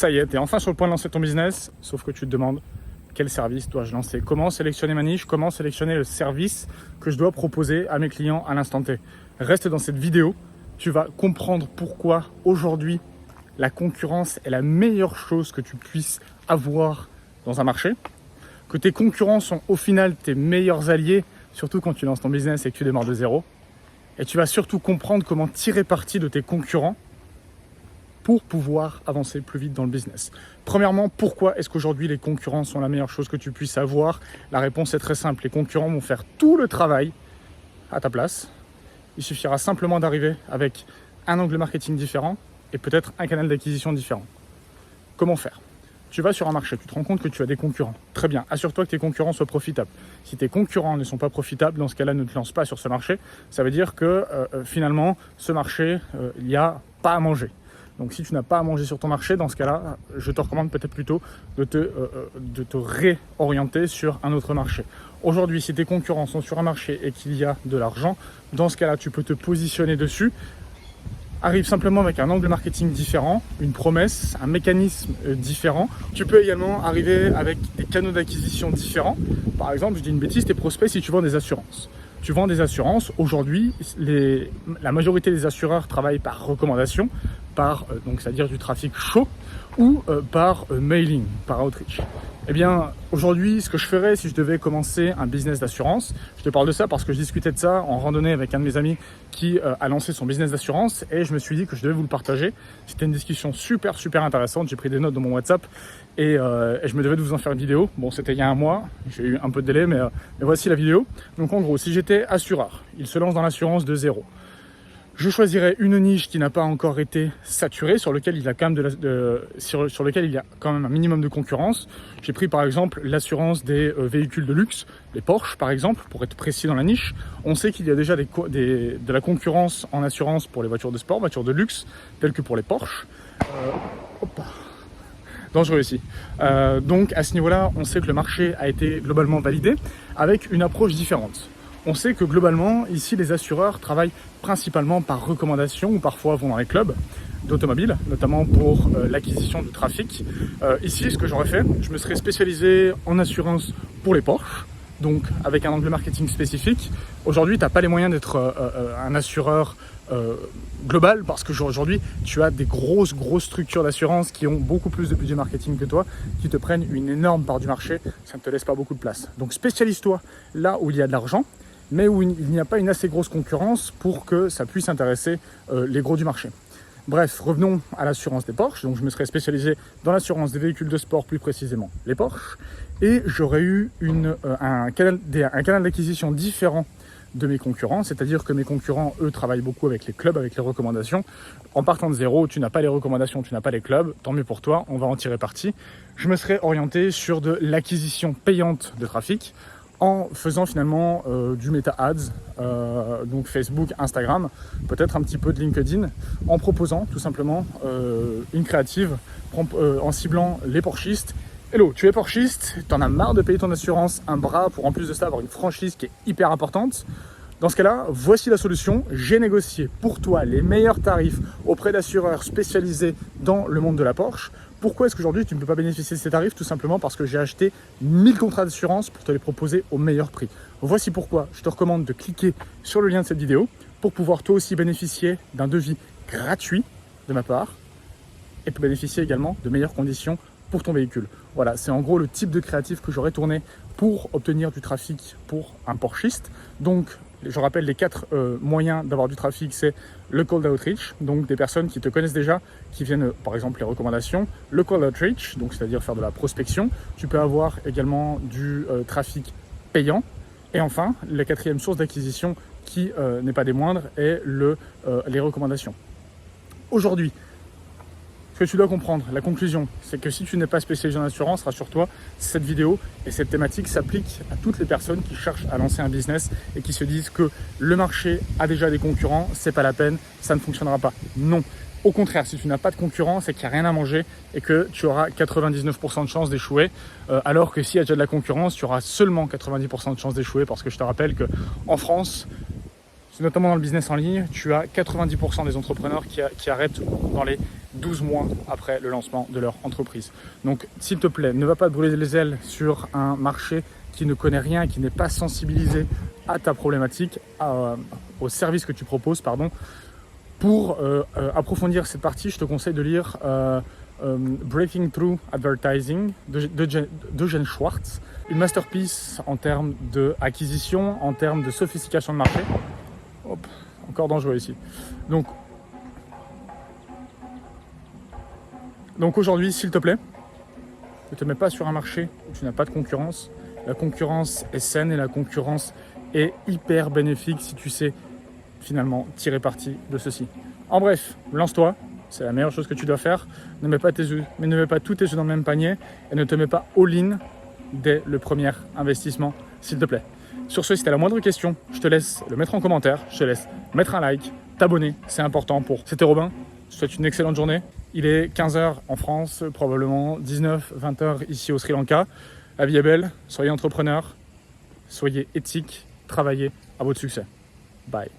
Ça y est, tu es enfin sur le point de lancer ton business, sauf que tu te demandes quel service dois-je lancer, comment sélectionner ma niche, comment sélectionner le service que je dois proposer à mes clients à l'instant T. Reste dans cette vidéo, tu vas comprendre pourquoi aujourd'hui la concurrence est la meilleure chose que tu puisses avoir dans un marché, que tes concurrents sont au final tes meilleurs alliés, surtout quand tu lances ton business et que tu démarres de zéro. Et tu vas surtout comprendre comment tirer parti de tes concurrents pour pouvoir avancer plus vite dans le business. Premièrement, pourquoi est-ce qu'aujourd'hui les concurrents sont la meilleure chose que tu puisses avoir? La réponse est très simple. Les concurrents vont faire tout le travail à ta place. Il suffira simplement d'arriver avec un angle marketing différent et peut-être un canal d'acquisition différent. Comment faire? Tu vas sur un marché, tu te rends compte que tu as des concurrents. Très bien, assure-toi que tes concurrents soient profitables. Si tes concurrents ne sont pas profitables, dans ce cas-là, ne te lance pas sur ce marché. Ça veut dire que finalement, ce marché, il n'y a pas à manger. Donc si tu n'as pas à manger sur ton marché, dans ce cas-là, je te recommande peut-être plutôt de te réorienter sur un autre marché. Aujourd'hui, si tes concurrents sont sur un marché et qu'il y a de l'argent, dans ce cas-là, tu peux te positionner dessus. Arrive simplement avec un angle marketing différent, une promesse, un mécanisme différent. Tu peux également arriver avec des canaux d'acquisition différents. Par exemple, je dis une bêtise, tes prospects, si tu vends des assurances. Tu vends des assurances, aujourd'hui, la majorité des assureurs travaillent par recommandation, donc c'est-à-dire du trafic chaud, ou par mailing, par outreach. Eh bien, aujourd'hui, ce que je ferais si je devais commencer un business d'assurance, je te parle de ça parce que je discutais de ça en randonnée avec un de mes amis qui a lancé son business d'assurance et je me suis dit que je devais vous le partager. C'était une discussion super intéressante, j'ai pris des notes dans mon WhatsApp et je me devais de vous en faire une vidéo. Bon, c'était il y a un mois, j'ai eu un peu de délai, mais voici la vidéo. Donc en gros, si j'étais assureur, il se lance dans l'assurance de zéro. Je choisirais une niche qui n'a pas encore été saturée, sur lequel il y a quand même un minimum de concurrence. J'ai pris par exemple l'assurance des véhicules de luxe, les Porsche par exemple, pour être précis dans la niche. On sait qu'il y a déjà de la concurrence en assurance pour les voitures de sport, voitures de luxe, telles que pour les Porsche. Dangereux ici. Donc à ce niveau-là, on sait que le marché a été globalement validé avec une approche différente. On sait que globalement, ici, les assureurs travaillent principalement par recommandation ou parfois vont dans les clubs d'automobiles, notamment pour l'acquisition de trafic. Ici, ce que j'aurais fait, je me serais spécialisé en assurance pour les Porsche, donc avec un angle marketing spécifique. Aujourd'hui, tu n'as pas les moyens d'être un assureur global parce qu'aujourd'hui, tu as des grosses structures d'assurance qui ont beaucoup plus de budget marketing que toi, qui te prennent une énorme part du marché. Ça ne te laisse pas beaucoup de place. Donc, spécialise-toi là où il y a de l'argent, mais où il n'y a pas une assez grosse concurrence pour que ça puisse intéresser les gros du marché. Bref, revenons à l'assurance des Porsche. Donc je me serais spécialisé dans l'assurance des véhicules de sport, plus précisément les Porsche. Et j'aurais eu un canal d'acquisition différent de mes concurrents. C'est-à-dire que mes concurrents, eux, travaillent beaucoup avec les clubs, avec les recommandations. En partant de zéro, tu n'as pas les recommandations, tu n'as pas les clubs. Tant mieux pour toi, on va en tirer parti. Je me serais orienté sur de l'acquisition payante de trafic, en faisant finalement du Meta Ads, donc Facebook, Instagram, peut-être un petit peu de LinkedIn, en proposant tout simplement une créative, en ciblant les Porschistes. Hello, tu es Porschiste, t'en as marre de payer ton assurance, un bras pour en plus de ça avoir une franchise qui est hyper importante. Dans ce cas-là, voici la solution. J'ai négocié pour toi les meilleurs tarifs auprès d'assureurs spécialisés dans le monde de la Porsche. Pourquoi est-ce qu'aujourd'hui tu ne peux pas bénéficier de ces tarifs? Tout simplement parce que j'ai acheté 1000 contrats d'assurance pour te les proposer au meilleur prix. Voici pourquoi je te recommande de cliquer sur le lien de cette vidéo pour pouvoir toi aussi bénéficier d'un devis gratuit de ma part et pour bénéficier également de meilleures conditions pour ton véhicule. Voilà, c'est en gros le type de créatif que j'aurais tourné pour obtenir du trafic pour un Porschiste. Donc, je rappelle les 4 moyens d'avoir du trafic, c'est le cold outreach, donc des personnes qui te connaissent déjà, qui viennent par exemple les recommandations, le cold outreach, donc c'est-à-dire faire de la prospection. Tu peux avoir également du trafic payant. Et enfin, la 4e source d'acquisition qui n'est pas des moindres est les recommandations. Aujourd'hui, ce que tu dois comprendre, la conclusion, c'est que si tu n'es pas spécialisé en assurance, rassure-toi, cette vidéo et cette thématique s'appliquent à toutes les personnes qui cherchent à lancer un business et qui se disent que le marché a déjà des concurrents, c'est pas la peine, ça ne fonctionnera pas. Non. Au contraire, si tu n'as pas de concurrent, c'est qu'il n'y a rien à manger et que tu auras 99% de chances d'échouer. Alors que s'il y a déjà de la concurrence, tu auras seulement 90% de chances d'échouer parce que je te rappelle qu'en France, notamment dans le business en ligne, tu as 90% des entrepreneurs qui arrêtent dans les 12 mois après le lancement de leur entreprise. Donc, s'il te plaît, ne va pas te brûler les ailes sur un marché qui ne connaît rien, qui n'est pas sensibilisé à ta problématique, au service que tu proposes, pardon. Pour approfondir cette partie, je te conseille de lire Breaking Through Advertising de Jen Schwartz, une masterpiece en termes d'acquisition, en termes de sophistication de marché. Hop, encore dangereux ici. Donc aujourd'hui, s'il te plaît, ne te mets pas sur un marché où tu n'as pas de concurrence. La concurrence est saine et la concurrence est hyper bénéfique si tu sais finalement tirer parti de ceci. En bref, lance-toi, c'est la meilleure chose que tu dois faire. Ne mets pas tous tes œufs dans le même panier et ne te mets pas all-in dès le premier investissement, s'il te plaît. Sur ce, si tu as la moindre question, je te laisse le mettre en commentaire, je te laisse mettre un like, t'abonner, c'est important pour... C'était Robin, je te souhaite une excellente journée. Il est 15h en France, probablement 19-20h ici au Sri Lanka. La vie est belle, soyez entrepreneurs, soyez éthiques, travaillez à votre succès. Bye.